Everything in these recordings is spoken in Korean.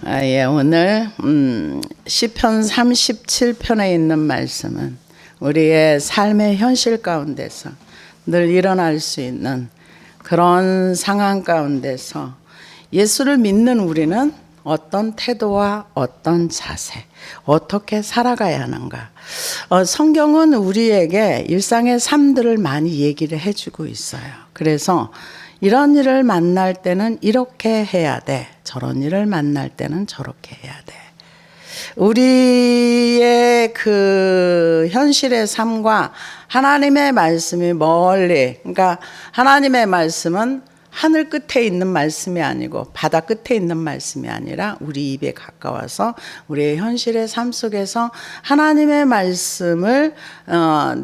예, 오늘 시편 37편에 있는 말씀은 우리의 삶의 현실 가운데서 늘 일어날 수 있는 그런 상황 가운데서 예수를 믿는 우리는 어떤 태도와 어떤 자세, 어떻게 살아가야 하는가. 성경은 우리에게 일상의 삶들을 많이 얘기를 해주고 있어요. 그래서 이런 일을 만날 때는 이렇게 해야 돼. 저런 일을 만날 때는 저렇게 해야 돼. 우리의 그 현실의 삶과 하나님의 말씀이 멀리, 그러니까 하나님의 말씀은 하늘 끝에 있는 말씀이 아니고 바다 끝에 있는 말씀이 아니라 우리 입에 가까워서 우리의 현실의 삶 속에서 하나님의 말씀을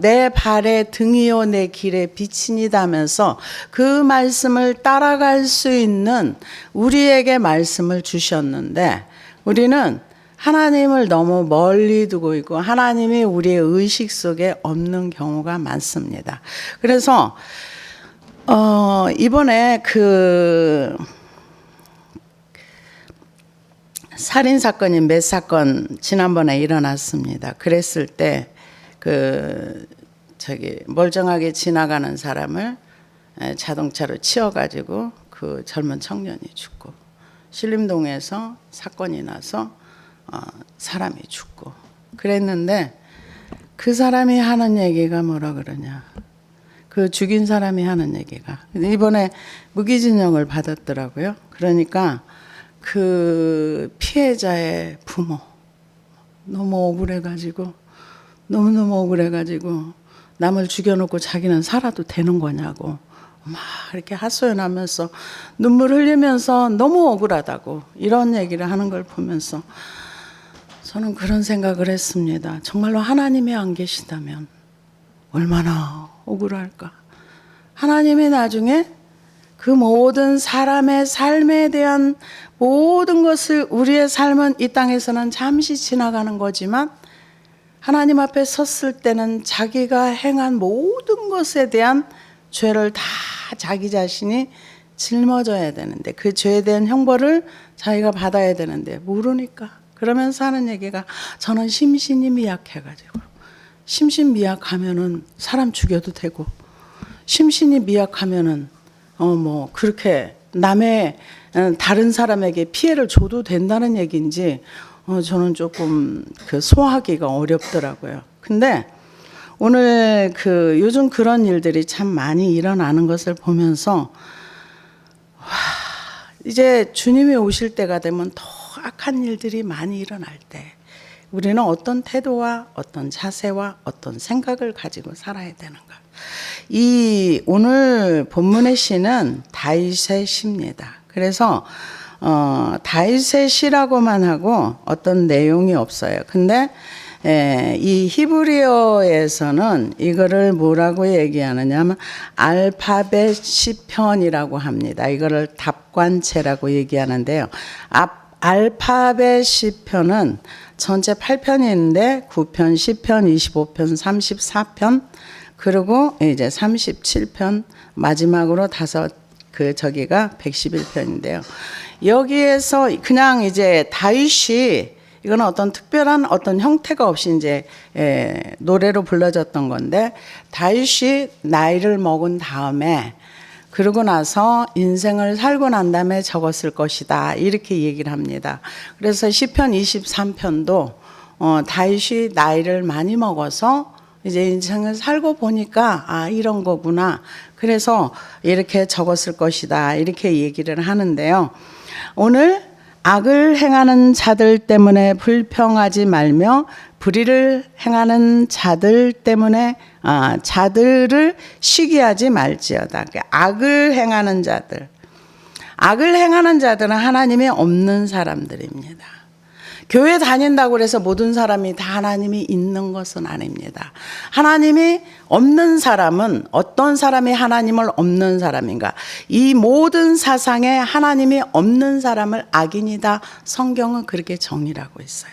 내 발의 등이요 내 길의 빛이니다면서 그 말씀을 따라갈 수 있는 우리에게 말씀을 주셨는데 우리는 하나님을 너무 멀리 두고 있고 하나님이 우리의 의식 속에 없는 경우가 많습니다. 그래서 이번에 그 살인 사건이 몇 사건 지난번에 일어났습니다. 그랬을 때 멀쩡하게 지나가는 사람을 자동차로 치어가지고 그 젊은 청년이 죽고 신림동에서 사건이 나서 사람이 죽고 그랬는데 그 사람이 하는 얘기가 뭐라 그러냐. 그 죽인 사람이 하는 얘기가 이번에 무기징역을 받았더라고요. 그러니까 그 피해자의 부모 너무 억울해가지고 남을 죽여놓고 자기는 살아도 되는 거냐고 막 이렇게 하소연하면서 눈물 흘리면서 너무 억울하다고 이런 얘기를 하는 걸 보면서 저는 그런 생각을 했습니다. 정말로 하나님이 안 계시다면 얼마나 억울할까. 하나님이 나중에 그 모든 사람의 삶에 대한 모든 것을 우리의 삶은 이 땅에서는 잠시 지나가는 거지만 하나님 앞에 섰을 때는 자기가 행한 모든 것에 대한 죄를 다 자기 자신이 짊어져야 되는데 그 죄에 대한 형벌을 자기가 받아야 되는데 모르니까 그러면서 하는 얘기가 저는 심신이 미약해가지고 심신 미약하면은 사람 죽여도 되고 심신이 미약하면은 그렇게 남의 다른 사람에게 피해를 줘도 된다는 얘기인지 저는 조금 소화하기가 어렵더라고요. 근데 오늘 요즘 그런 일들이 참 많이 일어나는 것을 보면서 이제 주님이 오실 때가 되면 더 악한 일들이 많이 일어날 때 우리는 어떤 태도와 어떤 자세와 어떤 생각을 가지고 살아야 되는가. 이 오늘 본문의 시는 다윗의 시입니다. 그래서 다윗의 시라고만 하고 어떤 내용이 없어요. 근데 이 히브리어에서는 이거를 뭐라고 얘기하느냐 하면 알파벳 시편이라고 합니다. 이거를 답관체라고 얘기하는데요. 알파벳 시편은 전체 8편이 있는데 9편, 10편, 25편, 34편 그리고 이제 37편 마지막으로 저기가 111편인데요. 여기에서 그냥 이제 다윗이 이거는 어떤 특별한 어떤 형태가 없이 이제 노래로 불러졌던 건데 다윗이 나이를 먹은 다음에 그러고 나서 인생을 살고 난 다음에 적었을 것이다 이렇게 얘기를 합니다. 그래서 시편 23편도 다윗이 나이를 많이 먹어서 이제 인생을 살고 보니까 이런 거구나 그래서 이렇게 적었을 것이다 이렇게 얘기를 하는데요. 오늘 악을 행하는 자들 때문에 불평하지 말며 불의를 행하는 자들 때문에 자들을 시기하지 말지어다. 악을 행하는 자들은 하나님이 없는 사람들입니다. 교회 다닌다고 해서 모든 사람이 다 하나님이 있는 것은 아닙니다. 하나님이 없는 사람은 어떤 사람이 하나님을 없는 사람인가? 이 모든 사상에 하나님이 없는 사람을 악인이다. 성경은 그렇게 정의하고 있어요.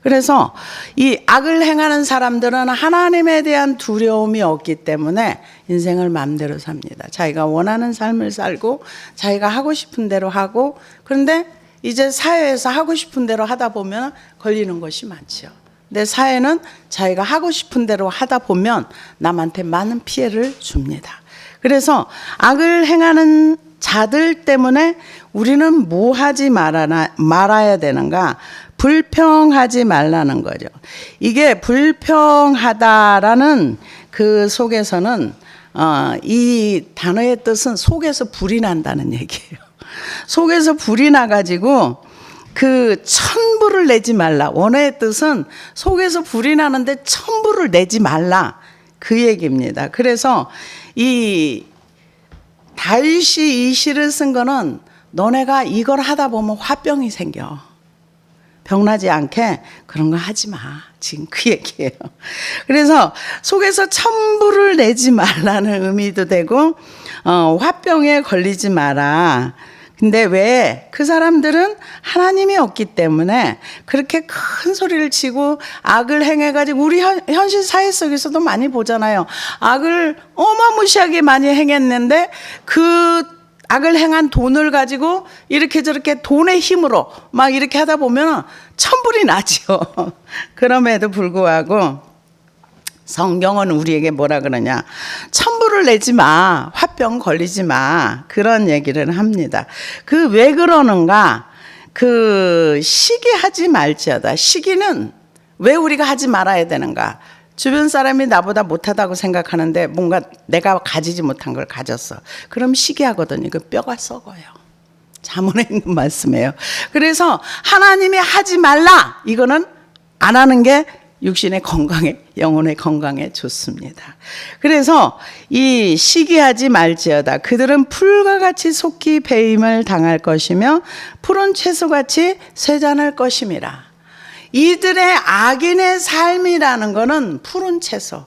그래서 이 악을 행하는 사람들은 하나님에 대한 두려움이 없기 때문에 인생을 마음대로 삽니다. 자기가 원하는 삶을 살고 자기가 하고 싶은 대로 하고 그런데 이제 사회에서 하고 싶은 대로 하다 보면 걸리는 것이 많지요. 근데 사회는 자기가 하고 싶은 대로 하다 보면 남한테 많은 피해를 줍니다. 그래서 악을 행하는 자들 때문에 우리는 뭐 하지 말아야 되는가? 불평하지 말라는 거죠. 이게 불평하다라는 그 속에서는 이 단어의 뜻은 속에서 불이 난다는 얘기예요. 속에서 불이 나가지고 그 천불을 내지 말라. 원어의 뜻은 속에서 불이 나는데 천불을 내지 말라. 그 얘기입니다. 그래서 이 다윗이 이 시를 쓴 거는 너네가 이걸 하다 보면 화병이 생겨. 병나지 않게 그런 거 하지 마. 지금 그 얘기예요. 그래서 속에서 천불을 내지 말라는 의미도 되고 화병에 걸리지 마라. 근데 왜 그 사람들은 하나님이 없기 때문에 그렇게 큰 소리를 치고 악을 행해가지고 우리 현실 사회 속에서도 많이 보잖아요. 악을 어마무시하게 많이 행했는데 그 악을 행한 돈을 가지고 이렇게 저렇게 돈의 힘으로 막 이렇게 하다 보면 천불이 나죠. 그럼에도 불구하고 성경은 우리에게 뭐라 그러냐? 천불을 내지 마. 화병 걸리지 마. 그런 얘기를 합니다. 그 왜 그러는가? 그 시기하지 말지어다. 시기는 왜 우리가 하지 말아야 되는가? 주변 사람이 나보다 못하다고 생각하는데 뭔가 내가 가지지 못한 걸 가졌어. 그럼 시기하거든요. 그 뼈가 썩어요. 잠언에 있는 말씀이에요. 그래서 하나님이 하지 말라. 이거는 안 하는 게 육신의 건강에, 영혼의 건강에 좋습니다. 그래서 이 시기하지 말지어다. 그들은 풀과 같이 속히 배임을 당할 것이며 푸른 채소같이 쇠잔할 것임이라. 이들의 악인의 삶이라는 거는 푸른 채소.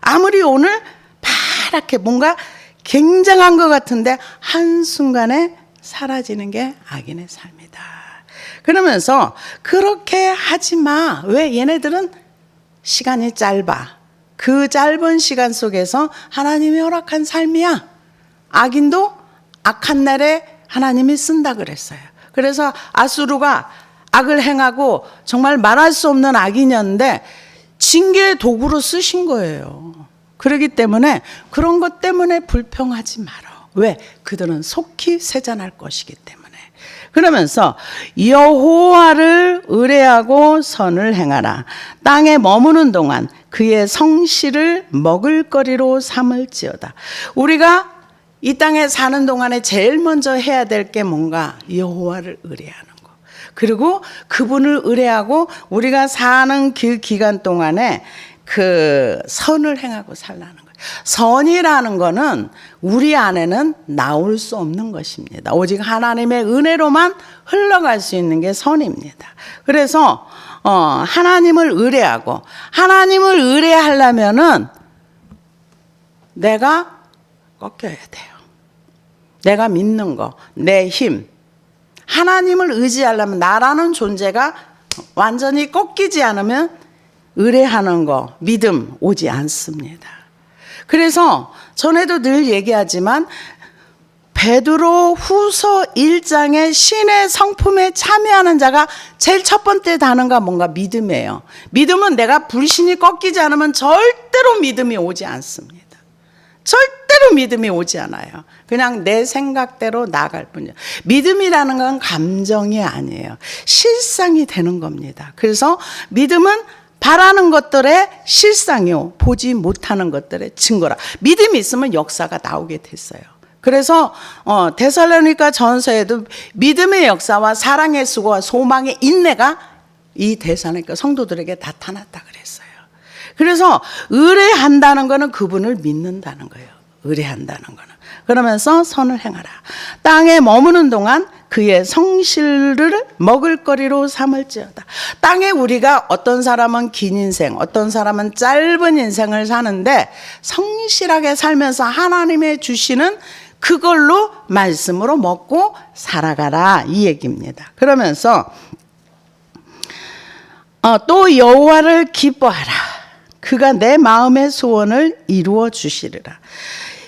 아무리 오늘 파랗게 뭔가 굉장한 것 같은데 한순간에 사라지는 게 악인의 삶이다. 그러면서 그렇게 하지 마. 왜? 얘네들은 시간이 짧아. 그 짧은 시간 속에서 하나님이 허락한 삶이야. 악인도 악한 날에 하나님이 쓴다 그랬어요. 그래서 아수르가 악을 행하고 정말 말할 수 없는 악인이었는데 징계의 도구로 쓰신 거예요. 그렇기 때문에 그런 것 때문에 불평하지 마라. 왜? 그들은 속히 쇠잔할 것이기 때문에. 그러면서 여호와를 의뢰하고 선을 행하라. 땅에 머무는 동안 그의 성실을 먹을거리로 삼을지어다. 우리가 이 땅에 사는 동안에 제일 먼저 해야 될 게 뭔가? 여호와를 의뢰하는 거. 그리고 그분을 의뢰하고 우리가 사는 그 기간 동안에 그 선을 행하고 살라는 거예요. 선이라는 거는 우리 안에는 나올 수 없는 것입니다. 오직 하나님의 은혜로만 흘러갈 수 있는 게 선입니다. 그래서 하나님을 의뢰하고 하나님을 의뢰하려면은 내가 꺾여야 돼요. 내가 믿는 거, 내 힘. 하나님을 의지하려면 나라는 존재가 완전히 꺾이지 않으면 의뢰하는 거, 믿음 오지 않습니다. 그래서 전에도 늘 얘기하지만 베드로 후서 1장의 신의 성품에 참여하는 자가 제일 첫 번째 단어가 뭔가? 믿음이에요. 믿음은 내가 불신이 꺾이지 않으면 절대로 믿음이 오지 않습니다. 절대로 믿음이 오지 않아요. 그냥 내 생각대로 나아갈 뿐이에요. 믿음이라는 건 감정이 아니에요. 실상이 되는 겁니다. 그래서 믿음은 바라는 것들의 실상이요, 보지 못하는 것들의 증거라. 믿음이 있으면 역사가 나오게 됐어요. 그래서 데살로니가 전서에도 믿음의 역사와 사랑의 수고와 소망의 인내가 이 데살로니가 성도들에게 나타났다 그랬어요. 그래서 의뢰한다는 거는 그분을 믿는다는 거예요. 의뢰한다는 거는. 그러면서 선을 행하라. 땅에 머무는 동안 그의 성실을 먹을거리로 삼을지어다. 땅에 우리가 어떤 사람은 긴 인생, 어떤 사람은 짧은 인생을 사는데 성실하게 살면서 하나님의 주시는 그걸로 말씀으로 먹고 살아가라 이 얘기입니다. 그러면서 또 여호와를 기뻐하라. 그가 내 마음의 소원을 이루어 주시리라.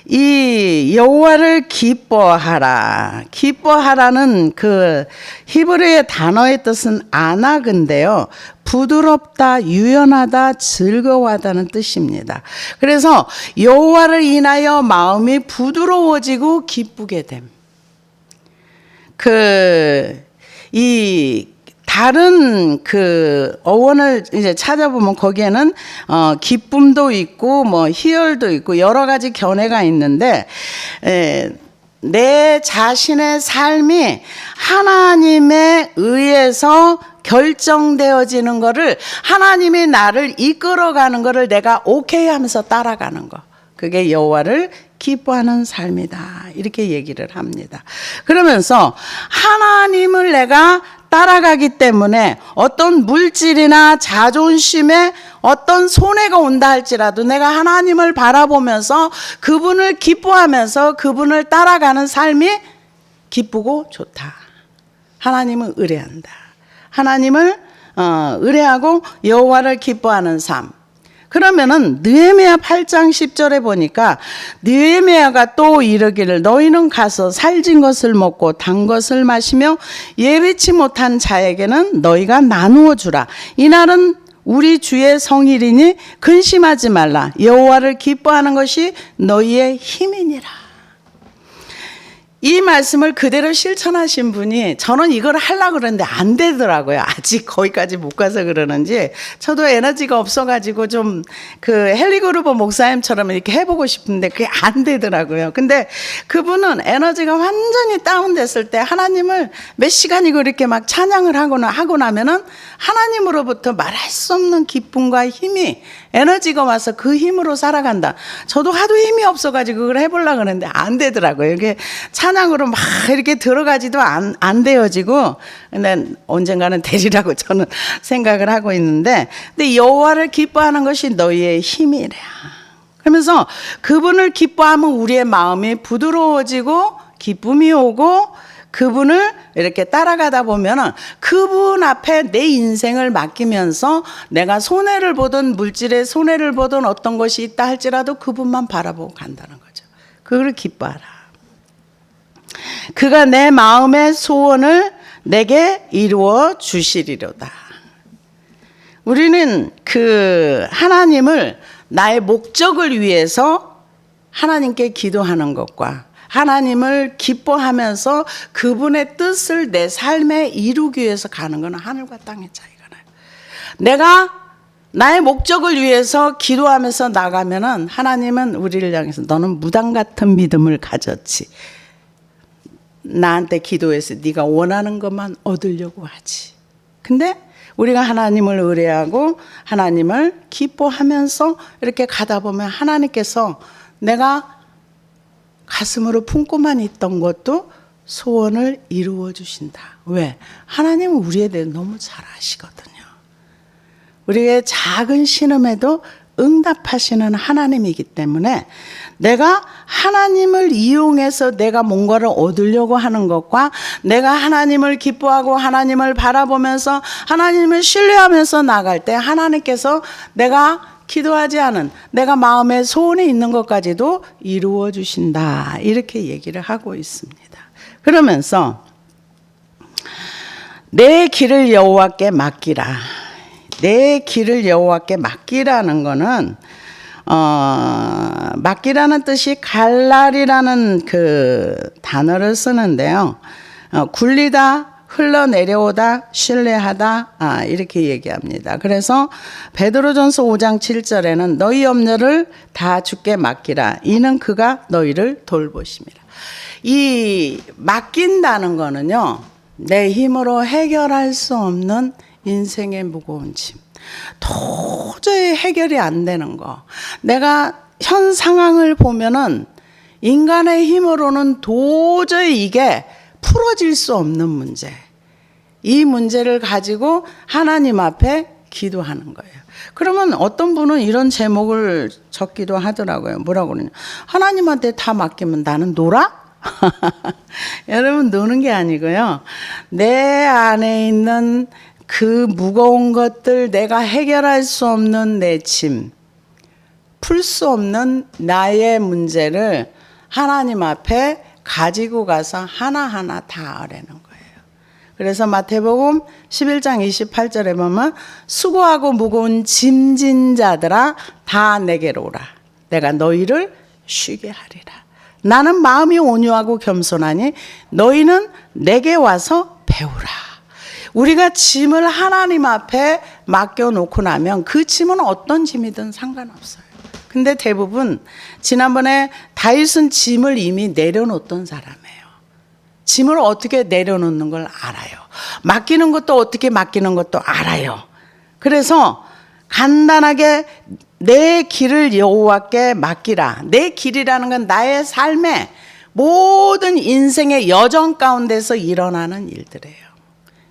이 여호와를 기뻐하라. 기뻐하라는 그 히브리의 단어의 뜻은 아낙인데요. 부드럽다, 유연하다, 즐거워하다는 뜻입니다. 그래서 여호와를 인하여 마음이 부드러워지고 기쁘게 됨. 다른 그 어원을 이제 찾아보면 거기에는 기쁨도 있고 뭐 희열도 있고 여러 가지 견해가 있는데 내 자신의 삶이 하나님에 의해서 결정되어지는 거를, 하나님이 나를 이끌어가는 거를 내가 오케이 하면서 따라가는 거, 그게 여호와를 기뻐하는 삶이다, 이렇게 얘기를 합니다. 그러면서 하나님을 내가 따라가기 때문에 어떤 물질이나 자존심에 어떤 손해가 온다 할지라도 내가 하나님을 바라보면서 그분을 기뻐하면서 그분을 따라가는 삶이 기쁘고 좋다. 하나님을 의뢰한다. 하나님을 의뢰하고 여호와를 기뻐하는 삶. 그러면은 느헤미야 8장 10절에 보니까 느헤미야가 또 이르기를 너희는 가서 살진 것을 먹고 단 것을 마시며 예비치 못한 자에게는 너희가 나누어 주라. 이날은 우리 주의 성일이니 근심하지 말라. 여호와를 기뻐하는 것이 너희의 힘이니라. 이 말씀을 그대로 실천하신 분이, 저는 이걸 하려고 그러는데 안 되더라고요. 아직 거기까지 못 가서 그러는지 저도 에너지가 없어가지고 좀 그 헨리 그루버 목사님처럼 이렇게 해보고 싶은데 그게 안 되더라고요. 근데 그분은 에너지가 완전히 다운됐을 때 하나님을 몇 시간이고 이렇게 막 찬양을 하고 나면은 하나님으로부터 말할 수 없는 기쁨과 힘이, 에너지가 와서 그 힘으로 살아간다. 저도 하도 힘이 없어가지고 그걸 해보려고 그러는데 안 되더라고요. 이게 찬양으로 막 이렇게 들어가지도 안 되어지고, 근데 언젠가는 되리라고 저는 생각을 하고 있는데, 근데 여호와를 기뻐하는 것이 너희의 힘이래. 그러면서 그분을 기뻐하면 우리의 마음이 부드러워지고 기쁨이 오고, 그분을 이렇게 따라가다 보면은 그분 앞에 내 인생을 맡기면서 내가 손해를 보든 물질의 손해를 보든 어떤 것이 있다 할지라도 그분만 바라보고 간다는 거죠. 그걸 기뻐하라. 그가 내 마음의 소원을 내게 이루어 주시리로다. 우리는 그 하나님을 나의 목적을 위해서 하나님께 기도하는 것과 하나님을 기뻐하면서 그분의 뜻을 내 삶에 이루기 위해서 가는 것은 하늘과 땅의 차이가 나요. 내가 나의 목적을 위해서 기도하면서 나가면은 하나님은 우리를 향해서 너는 무당 같은 믿음을 가졌지. 나한테 기도해서 네가 원하는 것만 얻으려고 하지. 근데 우리가 하나님을 의뢰하고 하나님을 기뻐하면서 이렇게 가다 보면 하나님께서 내가 가슴으로 품고만 있던 것도 소원을 이루어 주신다. 왜? 하나님은 우리에 대해 너무 잘 아시거든요. 우리의 작은 신음에도 응답하시는 하나님이기 때문에 내가 하나님을 이용해서 내가 뭔가를 얻으려고 하는 것과 내가 하나님을 기뻐하고 하나님을 바라보면서 하나님을 신뢰하면서 나갈 때 하나님께서 내가 기도하지 않은 내가 마음에 소원이 있는 것까지도 이루어 주신다. 이렇게 얘기를 하고 있습니다. 그러면서 내 길을 여호와께 맡기라. 내 길을 여호와께 맡기라는 거는 맡기라는 뜻이 갈랄이라는 그 단어를 쓰는데요. 굴리다, 흘러내려오다, 신뢰하다, 이렇게 얘기합니다. 그래서 베드로전서 5장 7절에는 너희 염려를 다 주께 맡기라. 이는 그가 너희를 돌보심이라. 이 맡긴다는 거는요, 내 힘으로 해결할 수 없는 인생의 무거운 짐, 도저히 해결이 안 되는 거, 내가 현 상황을 보면은 인간의 힘으로는 도저히 이게 풀어질 수 없는 문제, 이 문제를 가지고 하나님 앞에 기도하는 거예요. 그러면 어떤 분은 이런 제목을 적기도 하더라고요. 뭐라고 그러냐, 하나님한테 다 맡기면 나는 놀아? 여러분, 노는 게 아니고요, 내 안에 있는 그 무거운 것들, 내가 해결할 수 없는 내 짐, 풀 수 없는 나의 문제를 하나님 앞에 가지고 가서 하나하나 다 아뢰는 거예요. 그래서 마태복음 11장 28절에 보면 수고하고 무거운 짐진 자들아 다 내게로 오라. 내가 너희를 쉬게 하리라. 나는 마음이 온유하고 겸손하니 너희는 내게 와서 배우라. 우리가 짐을 하나님 앞에 맡겨놓고 나면 그 짐은 어떤 짐이든 상관없어요. 근데 대부분 지난번에 다윗은 짐을 이미 내려놓던 사람이에요. 짐을 어떻게 내려놓는 걸 알아요. 맡기는 것도 어떻게 맡기는 것도 알아요. 그래서 간단하게 내 길을 여호와께 맡기라. 내 길이라는 건 나의 삶의 모든 인생의 여정 가운데서 일어나는 일들이에요.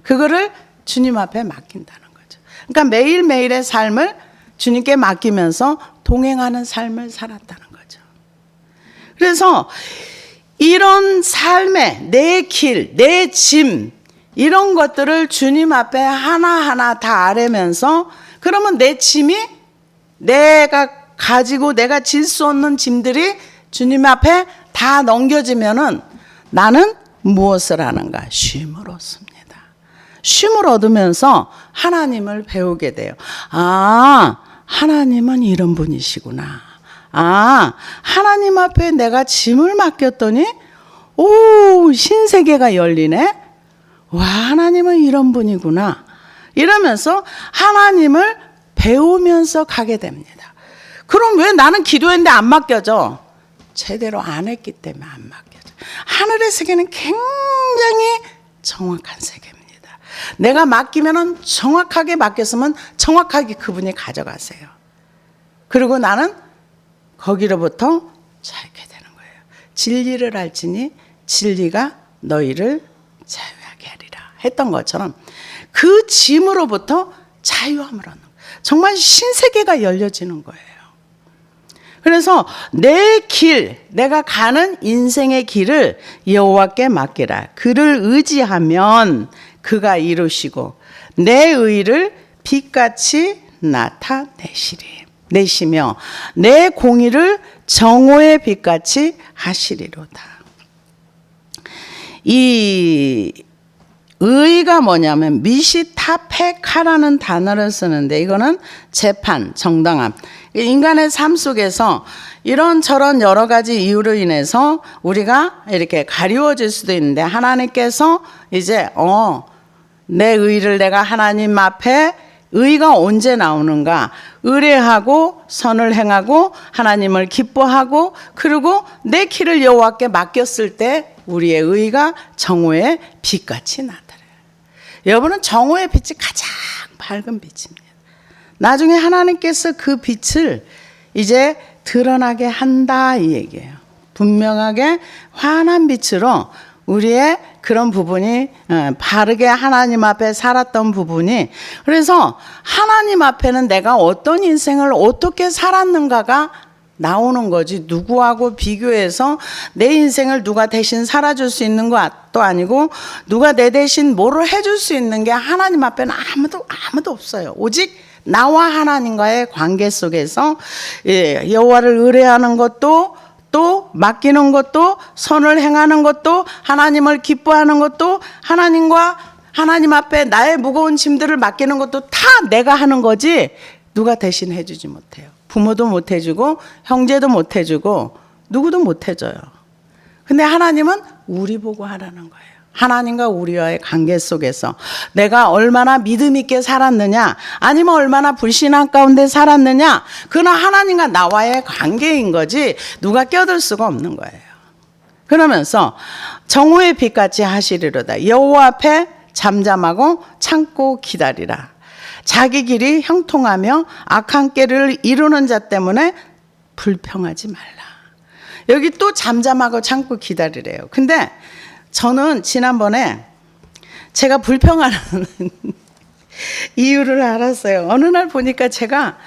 그거를 주님 앞에 맡긴다는 거죠. 그러니까 매일매일의 삶을 주님께 맡기면서 동행하는 삶을 살았다는 거죠. 그래서 이런 삶의 내 길, 내 짐 이런 것들을 주님 앞에 하나하나 다 아뢰면서 그러면 내 짐이 내가 가지고 내가 질 수 없는 짐들이 주님 앞에 다 넘겨지면은 나는 무엇을 하는가? 쉼을 얻습니다. 쉼을 얻으면서 하나님을 배우게 돼요. 아, 하나님은 이런 분이시구나. 아, 하나님 앞에 내가 짐을 맡겼더니 오, 신세계가 열리네. 와, 하나님은 이런 분이구나. 이러면서 하나님을 배우면서 가게 됩니다. 그럼 왜 나는 기도했는데 안 맡겨져? 제대로 안 했기 때문에 안 맡겨져. 하늘의 세계는 굉장히 정확한 세계입니다. 내가 맡기면은 정확하게 맡겼으면 정확하게 그분이 가져가세요. 그리고 나는 거기로부터 자유하게 되는 거예요. 진리를 알지니 진리가 너희를 자유하게 하리라 했던 것처럼 그 짐으로부터 자유함을 얻는 거예요. 정말 신세계가 열려지는 거예요. 그래서 내 길, 내가 가는 인생의 길을 여호와께 맡기라. 그를 의지하면 그가 이루시고 내 의를 빛같이 나타내시며 내 공의를 정오의 빛같이 하시리로다. 이 의가 뭐냐면 미시타페카라는 단어를 쓰는데 이거는 재판, 정당함. 인간의 삶 속에서 이런저런 여러 가지 이유로 인해서 우리가 이렇게 가리워질 수도 있는데 하나님께서 이제 내 의를 내가 하나님 앞에 의가 언제 나오는가? 의뢰하고 선을 행하고 하나님을 기뻐하고 그리고 내 길을 여호와께 맡겼을 때 우리의 의가 정오의 빛같이 나타나요. 여러분은 정오의 빛이 가장 밝은 빛입니다. 나중에 하나님께서 그 빛을 이제 드러나게 한다 이 얘기예요. 분명하게 환한 빛으로 우리의 그런 부분이 바르게 하나님 앞에 살았던 부분이 그래서 하나님 앞에는 내가 어떤 인생을 어떻게 살았는가가 나오는 거지 누구하고 비교해서 내 인생을 누가 대신 살아줄 수 있는 것도 아니고 누가 내 대신 뭐를 해줄 수 있는 게 하나님 앞에는 아무도 없어요. 오직 나와 하나님과의 관계 속에서 여호와를 의뢰하는 것도 또 맡기는 것도 선을 행하는 것도 하나님을 기뻐하는 것도 하나님 앞에 나의 무거운 짐들을 맡기는 것도 다 내가 하는 거지 누가 대신 해주지 못해요. 부모도 못 해주고 형제도 못 해주고 누구도 못 해줘요. 근데 하나님은 우리 보고 하라는 거예요. 하나님과 우리와의 관계 속에서 내가 얼마나 믿음 있게 살았느냐 아니면 얼마나 불신앙 가운데 살았느냐 그건 하나님과 나와의 관계인 거지 누가 껴들 수가 없는 거예요. 그러면서 정오의 빛같이 하시리로다. 여호와 앞에 잠잠하고 참고 기다리라. 자기 길이 형통하며 악한 길을 이루는 자 때문에 불평하지 말라. 여기 또 잠잠하고 참고 기다리래요. 근데 저는 지난번에 제가 불평하는 이유를 알았어요. 어느 날 보니까 제가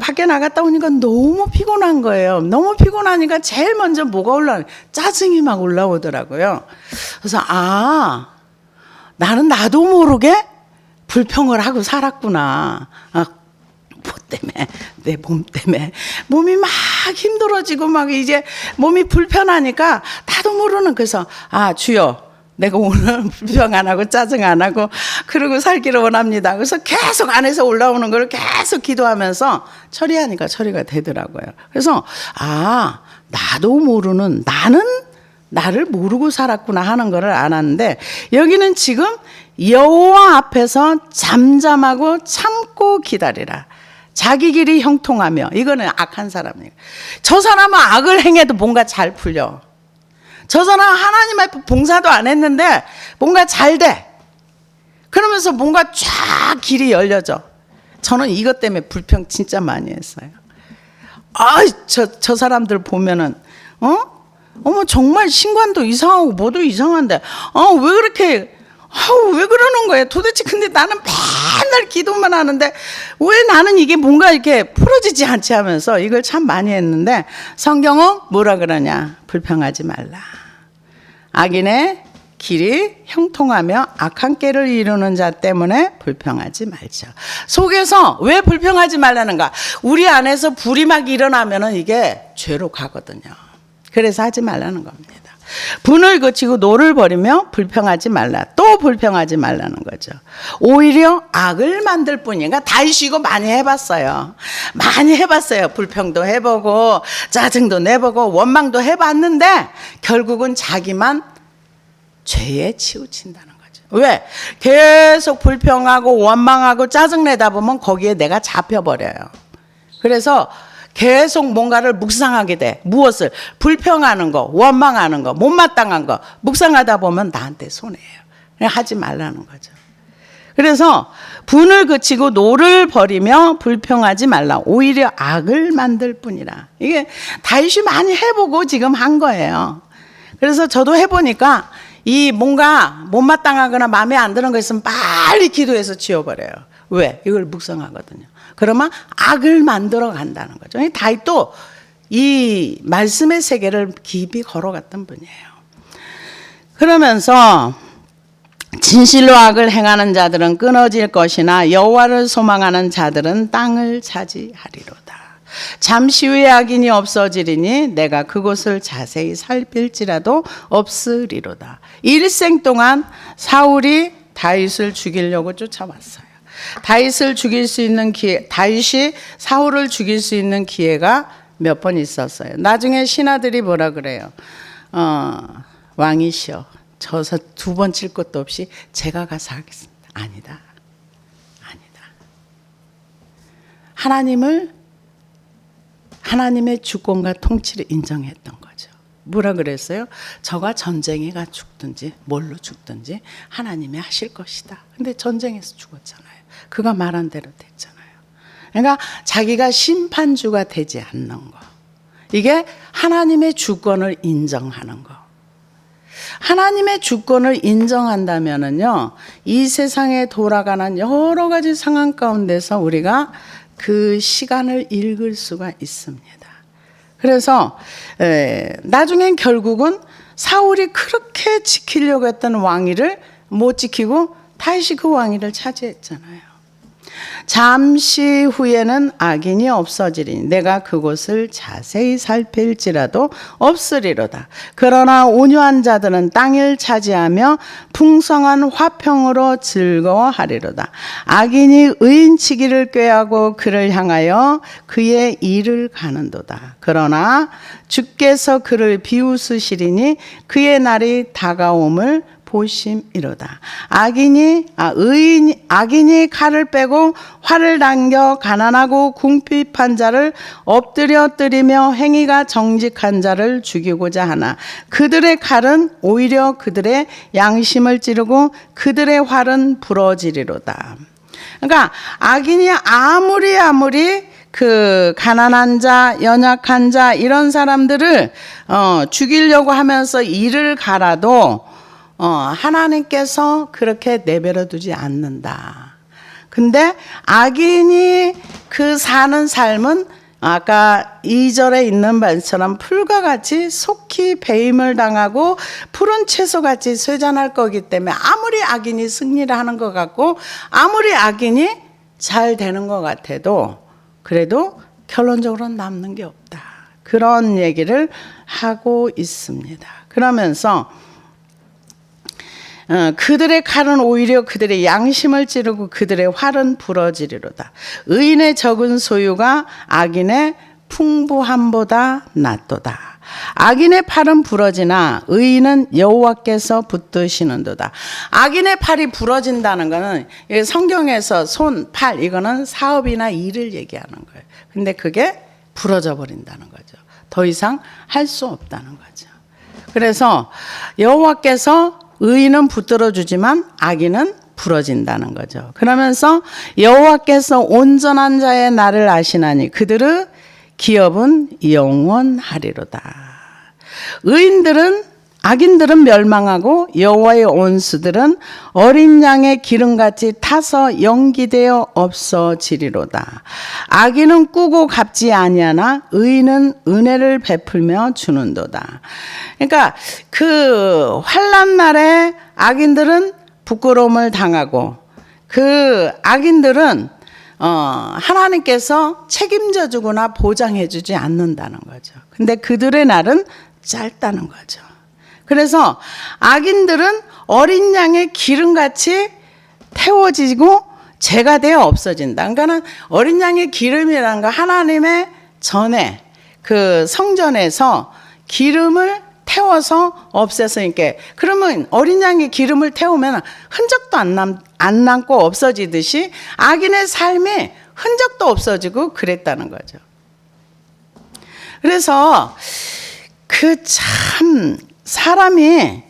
밖에 나갔다 오니까 너무 피곤한 거예요. 너무 피곤하니까 제일 먼저 뭐가 짜증이 막 올라오더라고요. 그래서 나는 나도 모르게 불평을 하고 살았구나. 때문에, 내 몸 때문에 몸이 막 힘들어지고 막 이제 몸이 불편하니까 나도 모르는, 그래서 주여, 내가 오늘 불평 안 하고 짜증 안 하고 그러고 살기를 원합니다. 그래서 계속 안에서 올라오는 걸 계속 기도하면서 처리하니까 처리가 되더라고요. 그래서 나도 모르는, 나는 나를 모르고 살았구나 하는 것을 알았는데, 여기는 지금 여호와 앞에서 잠잠하고 참고 기다리라. 자기 길이 형통하며, 이거는 악한 사람이에요. 저 사람은 악을 행해도 뭔가 잘 풀려. 저 사람은 하나님 앞에 봉사도 안 했는데 뭔가 잘 돼. 그러면서 뭔가 쫙 길이 열려져. 저는 이것 때문에 불평 진짜 많이 했어요. 저 사람들 보면은 어머 정말 신관도 이상하고 뭐도 이상한데 왜 그렇게 왜 그러는 거예요 도대체. 근데 나는 맨날 기도만 하는데 왜 나는 이게 뭔가 이렇게 풀어지지 않지 하면서 이걸 참 많이 했는데, 성경은 뭐라 그러냐, 불평하지 말라. 악인의 길이 형통하며 악한 꾀를 이루는 자 때문에 불평하지 말자. 속에서 왜 불평하지 말라는가? 우리 안에서 불이 막 일어나면은 이게 죄로 가거든요. 그래서 하지 말라는 겁니다. 분을 그치고 노를 버리며 불평하지 말라. 또 불평하지 말라는 거죠. 오히려 악을 만들 뿐이니까. 다윗이 이거 많이 해봤어요. 많이 해봤어요. 불평도 해보고 짜증도 내보고 원망도 해봤는데 결국은 자기만 죄에 치우친다는 거죠. 왜? 계속 불평하고 원망하고 짜증내다 보면 거기에 내가 잡혀버려요. 그래서 계속 뭔가를 묵상하게 돼. 무엇을? 불평하는 거, 원망하는 거, 못마땅한 거 묵상하다 보면 나한테 손해예요. 그냥 하지 말라는 거죠. 그래서 분을 그치고 노를 버리며 불평하지 말라. 오히려 악을 만들 뿐이라. 이게 다윗이 많이 해보고 지금 한 거예요. 그래서 저도 해보니까 이 뭔가 못마땅하거나 마음에 안 드는 거 있으면 빨리 기도해서 지워버려요. 왜? 이걸 묵상하거든요. 그러면 악을 만들어 간다는 거죠. 다윗도 이 말씀의 세계를 깊이 걸어갔던 분이에요. 그러면서 진실로 악을 행하는 자들은 끊어질 것이나 여호와를 소망하는 자들은 땅을 차지하리로다. 잠시 후에 악인이 없어지리니 내가 그곳을 자세히 살필지라도 없으리로다. 일생 동안 사울이 다윗을 죽이려고 쫓아왔어요. 다윗을 죽일 수 있는 기회, 다윗이 사울을 죽일 수 있는 기회가 몇 번 있었어요. 나중에 신하들이 뭐라 그래요? 왕이시여, 저서 두 번 칠 것도 없이 제가 가서 하겠습니다. 아니다. 하나님의 주권과 통치를 인정했던 거죠. 뭐라 그랬어요? 저가 전쟁에 가 죽든지 뭘로 죽든지 하나님이 하실 것이다. 근데 전쟁에서 죽었잖아요. 그가 말한 대로 됐잖아요. 그러니까 자기가 심판주가 되지 않는 거. 이게 하나님의 주권을 인정하는 거. 하나님의 주권을 인정한다면은요, 이 세상에 돌아가는 여러 가지 상황 가운데서 우리가 그 시간을 읽을 수가 있습니다. 그래서 나중엔 결국은 사울이 그렇게 지키려고 했던 왕위를 못 지키고 다윗이 그 왕위를 차지했잖아요. 잠시 후에는 악인이 없어지리니 내가 그곳을 자세히 살필지라도 없으리로다. 그러나 온유한 자들은 땅을 차지하며 풍성한 화평으로 즐거워하리로다. 악인이 의인치기를 꾀하고 그를 향하여 그의 일을 가는도다. 그러나 주께서 그를 비웃으시리니 그의 날이 다가옴을 보심이로다. 악인이 칼을 빼고 활을 당겨 가난하고 궁핍한 자를 엎드려 뜨리며 행위가 정직한 자를 죽이고자 하나 그들의 칼은 오히려 그들의 양심을 찌르고 그들의 활은 부러지리로다. 그러니까 악인이 아무리 그 가난한 자, 연약한 자 이런 사람들을 죽이려고 하면서 이를 갈아도 하나님께서 그렇게 내버려 두지 않는다. 근데 악인이 그 사는 삶은 아까 2절에 있는 말처럼 풀과 같이 속히 배임을 당하고 푸른 채소같이 쇠잔할 거기 때문에 아무리 악인이 승리를 하는 것 같고 아무리 악인이 잘 되는 것 같아도 그래도 결론적으로는 남는 게 없다. 그런 얘기를 하고 있습니다. 그러면서 그들의 칼은 오히려 그들의 양심을 찌르고 그들의 활은 부러지리로다. 의인의 적은 소유가 악인의 풍부함보다 낫도다. 악인의 팔은 부러지나 의인은 여호와께서 붙드시는도다. 악인의 팔이 부러진다는 것은 성경에서 손, 팔 이거는 사업이나 일을 얘기하는 거예요. 근데 그게 부러져 버린다는 거죠. 더 이상 할 수 없다는 거죠. 그래서 여호와께서 의인은 붙들어 주지만 악인은 부러진다는 거죠. 그러면서 여호와께서 온전한 자의 날을 아시나니 그들의 기업은 영원하리로다. 악인들은 멸망하고 여호와의 온수들은 어린 양의 기름같이 타서 연기되어 없어지리로다. 악인은 꾸고 갚지 아니하나 의인은 은혜를 베풀며 주는도다. 그러니까 그 환난 날에 악인들은 부끄러움을 당하고 그 악인들은 하나님께서 책임져 주거나 보장해 주지 않는다는 거죠. 근데 그들의 날은 짧다는 거죠. 그래서 악인들은 어린 양의 기름같이 태워지고 죄가 되어 없어진다. 그러니까는 어린 양의 기름이라는 거 하나님의 전에 그 성전에서 기름을 태워서 없애서 이렇게 그러면 어린 양의 기름을 태우면 흔적도 안 남고 없어지듯이 악인의 삶에 흔적도 없어지고 그랬다는 거죠. 그래서 그 참 사람이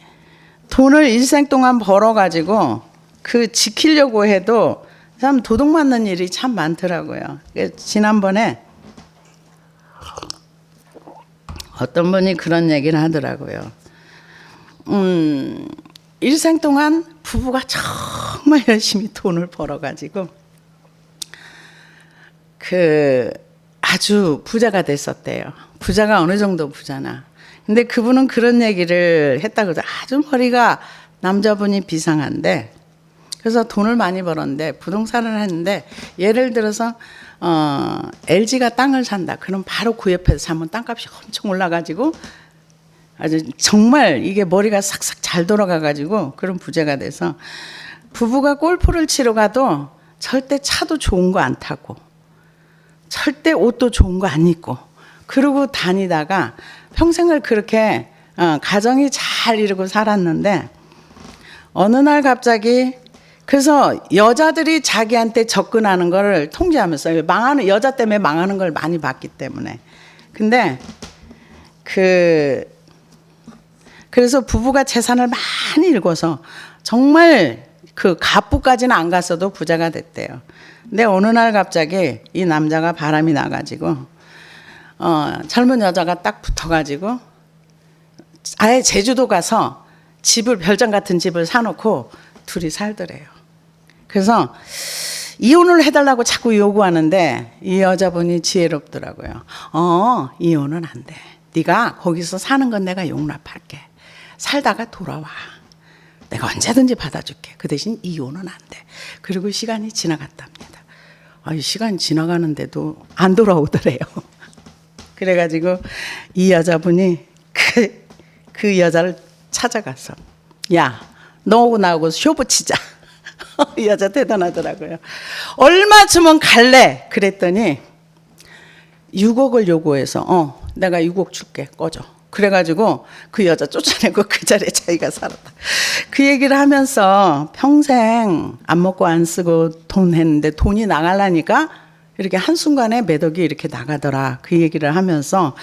돈을 일생 동안 벌어가지고 그 지키려고 해도 참 도둑맞는 일이 참 많더라고요. 지난번에 어떤 분이 그런 얘기를 하더라고요. 일생 동안 부부가 정말 열심히 돈을 벌어가지고 그 아주 부자가 됐었대요. 부자가 어느 정도 부자나. 근데 그분은 그런 얘기를 했다고 해서 아주 머리가 남자분이 비상한데 그래서 돈을 많이 벌었는데 부동산을 했는데 예를 들어서 LG가 땅을 산다. 그럼 바로 그 옆에서 사면 땅값이 엄청 올라가지고 아주 정말 이게 머리가 싹싹 잘 돌아가가지고 그런 부자가 돼서 부부가 골프를 치러 가도 절대 차도 좋은 거 안 타고 절대 옷도 좋은 거 안 입고 그러고 다니다가 평생을 그렇게 가정이 잘 이루고 살았는데 어느 날 갑자기 그래서 여자들이 자기한테 접근하는 걸 통제하면서 망하는 여자 때문에 망하는 걸 많이 봤기 때문에 근데 그래서 부부가 재산을 많이 읽어서 정말 그 갑부까지는 안 갔어도 부자가 됐대요. 근데 어느 날 갑자기 이 남자가 바람이 나가지고 젊은 여자가 딱 붙어가지고 아예 제주도 가서 집을 별장 같은 집을 사놓고 둘이 살더래요. 그래서 이혼을 해달라고 자꾸 요구하는데 이 여자분이 지혜롭더라고요. 이혼은 안 돼. 네가 거기서 사는 건 내가 용납할게. 살다가 돌아와. 내가 언제든지 받아줄게. 그 대신 이혼은 안 돼. 그리고 시간이 지나갔답니다. 이 시간이 지나가는데도 안 돌아오더래요. 그래가지고 이 여자분이 그 여자를 찾아가서 야, 너하고 나하고 쇼부 치자. 이 여자 대단하더라고요. 얼마 주면 갈래? 그랬더니 6억을 요구해서 내가 6억 줄게. 꺼져. 그래가지고 그 여자 쫓아내고 그 자리에 자기가 살았다. 그 얘기를 하면서 평생 안 먹고 안 쓰고 돈 했는데 돈이 나가려니까 이렇게 한순간에 매덕이 이렇게 나가더라. 그 얘기를 하면서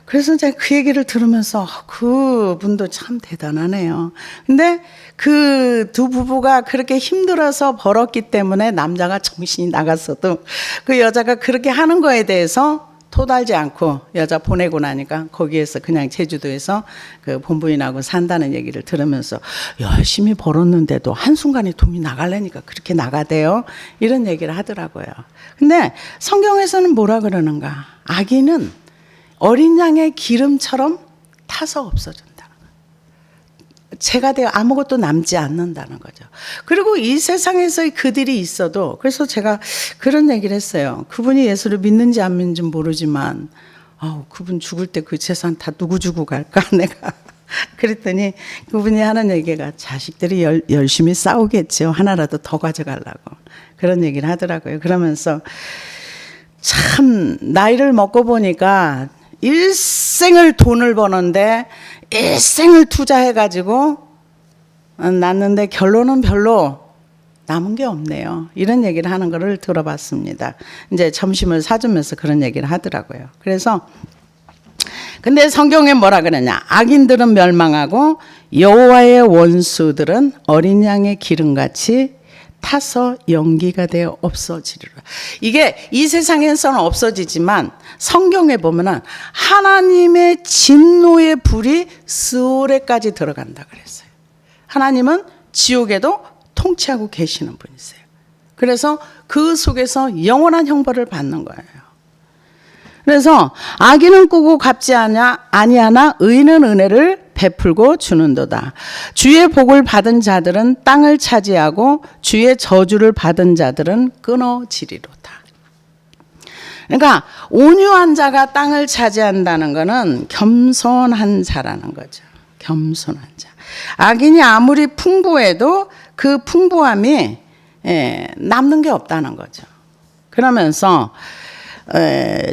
그래서 제가 그 얘기를 들으면서 그분도 참 대단하네요. 근데 그 두 부부가 그렇게 힘들어서 벌었기 때문에 남자가 정신이 나갔어도 그 여자가 그렇게 하는 거에 대해서 토달지 않고 여자 보내고 나니까 거기에서 그냥 제주도에서 그 본부인하고 산다는 얘기를 들으면서 열심히 벌었는데도 한순간에 돈이 나가려니까 그렇게 나가대요. 이런 얘기를 하더라고요. 근데 성경에서는 뭐라 그러는가? 악인은 어린 양의 기름처럼 타서 없어진다. 제가 되어 아무것도 남지 않는다는 거죠. 그리고 이 세상에서 그들이 있어도, 그래서 제가 그런 얘기를 했어요. 그분이 예수를 믿는지 안 믿는지 모르지만 그분 죽을 때 그 재산 다 누구 주고 갈까 내가. 그랬더니 그분이 하는 얘기가 자식들이 열심히 싸우겠죠. 하나라도 더 가져가려고. 그런 얘기를 하더라고요. 그러면서 참 나이를 먹고 보니까 일생을 돈을 버는데 일생을 투자해가지고 났는데 결론은 별로 남은 게 없네요. 이런 얘기를 하는 거를 들어봤습니다. 이제 점심을 사주면서 그런 얘기를 하더라고요. 그래서 근데 성경에 뭐라 그러냐? 악인들은 멸망하고 여호와의 원수들은 어린 양의 기름같이 타서 연기가 되어 없어지리라. 이게 이 세상에서는 없어지지만 성경에 보면은 하나님의 진노의 불이 스올에까지 들어간다 그랬어요. 하나님은 지옥에도 통치하고 계시는 분이세요. 그래서 그 속에서 영원한 형벌을 받는 거예요. 그래서 악인은 꾸고 갚지 아니하나 의인은 은혜를 베풀고 주는도다. 주의 복을 받은 자들은 땅을 차지하고 주의 저주를 받은 자들은 끊어지리로다. 그러니까 온유한 자가 땅을 차지한다는 것은 겸손한 자라는 거죠. 겸손한 자. 악인이 아무리 풍부해도 그 풍부함이 남는 게 없다는 거죠. 그러면서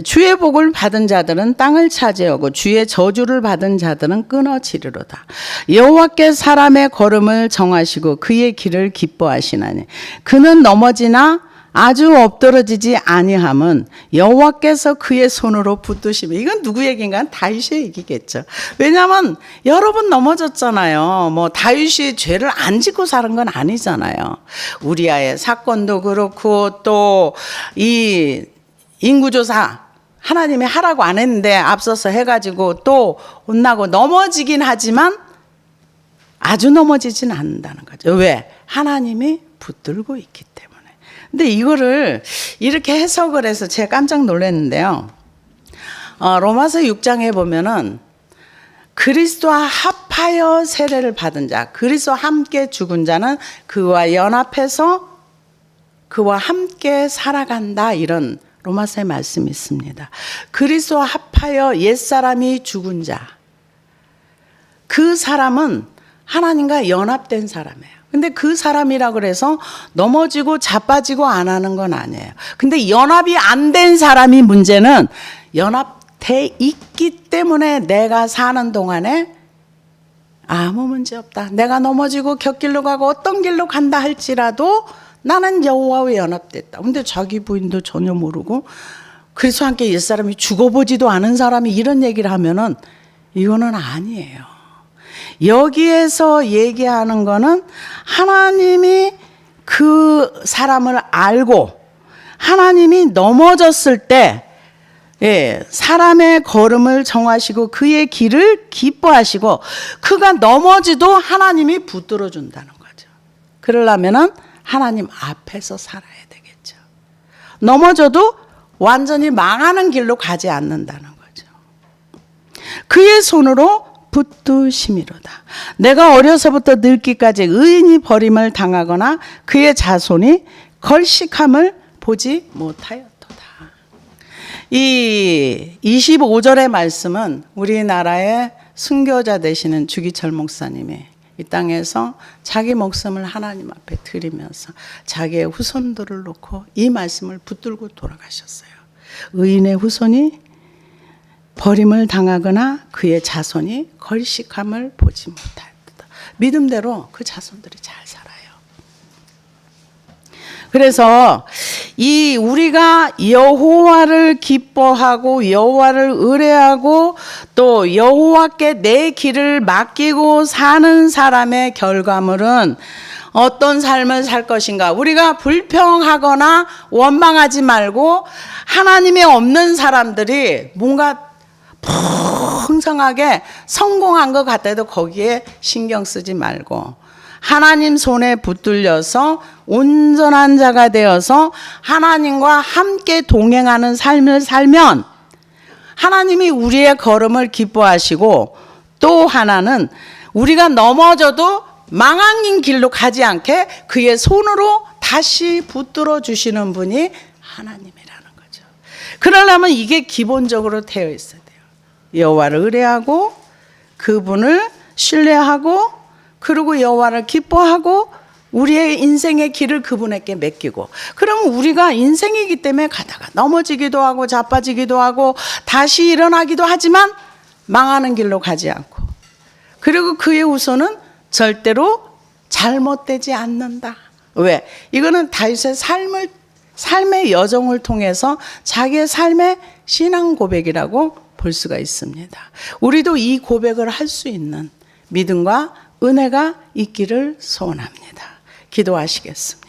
주의 복을 받은 자들은 땅을 차지하고 주의 저주를 받은 자들은 끊어지리로다. 여호와께 사람의 걸음을 정하시고 그의 길을 기뻐하시나니 그는 넘어지나 아주 엎드러지지 아니함은 여호와께서 그의 손으로 붙드시며. 이건 누구 얘기인가? 다윗의 얘기겠죠. 왜냐하면 여러 번 넘어졌잖아요. 뭐 다윗이 죄를 안 짓고 사는 건 아니잖아요. 우리아의 사건도 그렇고 또 이 인구조사 하나님이 하라고 안 했는데 앞서서 해가지고 또 혼나고 넘어지긴 하지만 아주 넘어지진 않는다는 거죠. 왜? 하나님이 붙들고 있기 때문에. 근데 이거를 이렇게 해석을 해서 제가 깜짝 놀랐는데요. 로마서 6장에 보면은 그리스도와 합하여 세례를 받은 자, 그리스도와 함께 죽은 자는 그와 연합해서 그와 함께 살아간다, 이런 로마서의 말씀이 있습니다. 그리스도와 합하여 옛사람이 죽은 자, 그 사람은 하나님과 연합된 사람이에요. 근데 그 사람이라 그래서 넘어지고 자빠지고 안 하는 건 아니에요. 근데 연합이 안 된 사람이 문제는 연합돼 있기 때문에 내가 사는 동안에 아무 문제 없다. 내가 넘어지고 곁길로 가고 어떤 길로 간다 할지라도 나는 여호와와 연합됐다. 근데 자기 부인도 전혀 모르고 그리스도와 함께 옛사람이 죽어보지도 않은 사람이 이런 얘기를 하면은 이거는 아니에요. 여기에서 얘기하는 거는 하나님이 그 사람을 알고 하나님이 넘어졌을 때 사람의 걸음을 정하시고 그의 길을 기뻐하시고 그가 넘어지도 하나님이 붙들어 준다는 거죠. 그러려면은 하나님 앞에서 살아야 되겠죠. 넘어져도 완전히 망하는 길로 가지 않는다는 거죠. 그의 손으로 붙드심이로다. 내가 어려서부터 늙기까지 의인이 버림을 당하거나 그의 자손이 걸식함을 보지 못하였도다. 이 25절의 말씀은 우리나라의 순교자 되시는 주기철 목사님이 이 땅에서 자기 목숨을 하나님 앞에 드리면서 자기의 후손들을 놓고 이 말씀을 붙들고 돌아가셨어요. 의인의 후손이 버림을 당하거나 그의 자손이 걸식함을 보지 못하였다. 믿음대로 그 자손들이 잘 살아요. 그래서 이 우리가 여호와를 기뻐하고 여호와를 의뢰하고 또 여호와께 내 길을 맡기고 사는 사람의 결과물은 어떤 삶을 살 것인가? 우리가 불평하거나 원망하지 말고 하나님이 없는 사람들이 뭔가 풍성하게 성공한 것 같아도 거기에 신경 쓰지 말고 하나님 손에 붙들려서 온전한 자가 되어서 하나님과 함께 동행하는 삶을 살면 하나님이 우리의 걸음을 기뻐하시고 또 하나는 우리가 넘어져도 망한 길로 가지 않게 그의 손으로 다시 붙들어 주시는 분이 하나님이라는 거죠. 그러려면 이게 기본적으로 되어 있어야 돼요. 여호와를 의뢰하고 그분을 신뢰하고 그리고 여호와를 기뻐하고 우리의 인생의 길을 그분에게 맡기고, 그럼 우리가 인생이기 때문에 가다가 넘어지기도 하고 자빠지기도 하고 다시 일어나기도 하지만 망하는 길로 가지 않고, 그리고 그의 후손은 절대로 잘못되지 않는다. 왜? 이거는 다윗의 삶의 여정을 통해서 자기의 삶의 신앙 고백이라고 볼 수가 있습니다. 우리도 이 고백을 할 수 있는 믿음과 은혜가 있기를 소원합니다. 기도하시겠습니다.